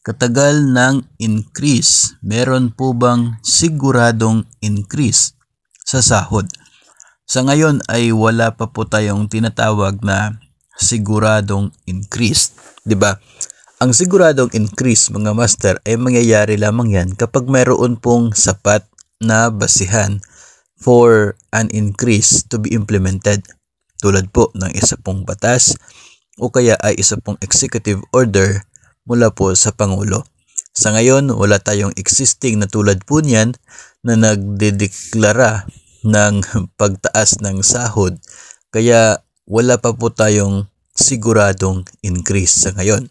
Katagal ng increase, meron po bang siguradong increase sa sahod? Sa ngayon ay wala pa po tayong tinatawag na siguradong increase, 'di ba? Ang siguradong increase, mga master, ay mangyayari lamang yan kapag mayroon pong sapat na basihan for an increase to be implemented. Tulad po ng isa pong batas o kaya ay isa pong executive order mula po sa Pangulo. Sa ngayon, wala tayong existing na tulad po niyan na nagdedeklara ng pagtaas ng sahod. Kaya wala pa po tayong siguradong increase sa ngayon.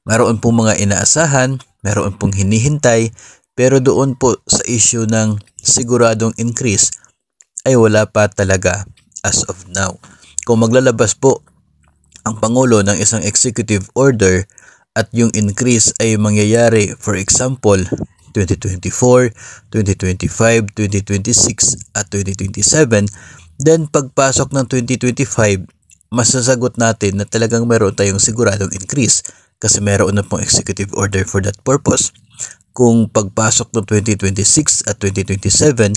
Mayroon pong mga inaasahan, mayroon pong hinihintay, pero doon po sa issue ng siguradong increase ay wala pa talaga as of now. Kung maglalabas po ang Pangulo ng isang executive order at yung increase ay mangyayari, for example, 2024, 2025, 2026 at 2027, then pagpasok ng 2025, masasagot natin na talagang meron tayong siguradong increase kasi meron na pong executive order for that purpose. Kung pagpasok ng 2026 at 2027,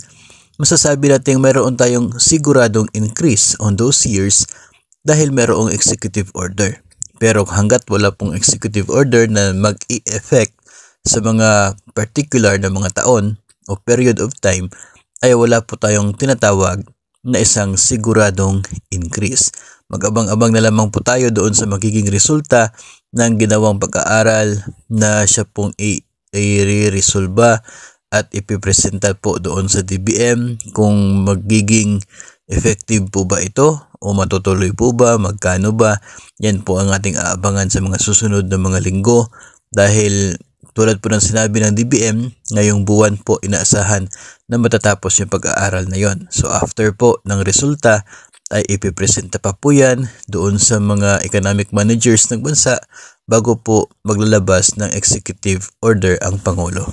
masasabi natin meron tayong siguradong increase on those years dahil merong executive order. Pero hanggat wala pong executive order na mag-i-effect sa mga particular na mga taon o period of time, ay wala po tayong tinatawag na isang siguradong increase. Mag-abang-abang na lamang po tayo doon sa magiging resulta ng ginawang pag-aaral na siya pong i-resolba at ipipresenta po doon sa DBM kung magiging effective po ba ito o matutuloy po ba, magkano ba. Yan po ang ating aabangan sa mga susunod na mga linggo dahil tulad po ng sinabi ng DBM, ngayong buwan po inaasahan na matatapos yung pag-aaral na yon. So after po ng resulta ay ipipresenta pa po yan doon sa mga economic managers ng bansa bago po maglalabas ng executive order ang Pangulo.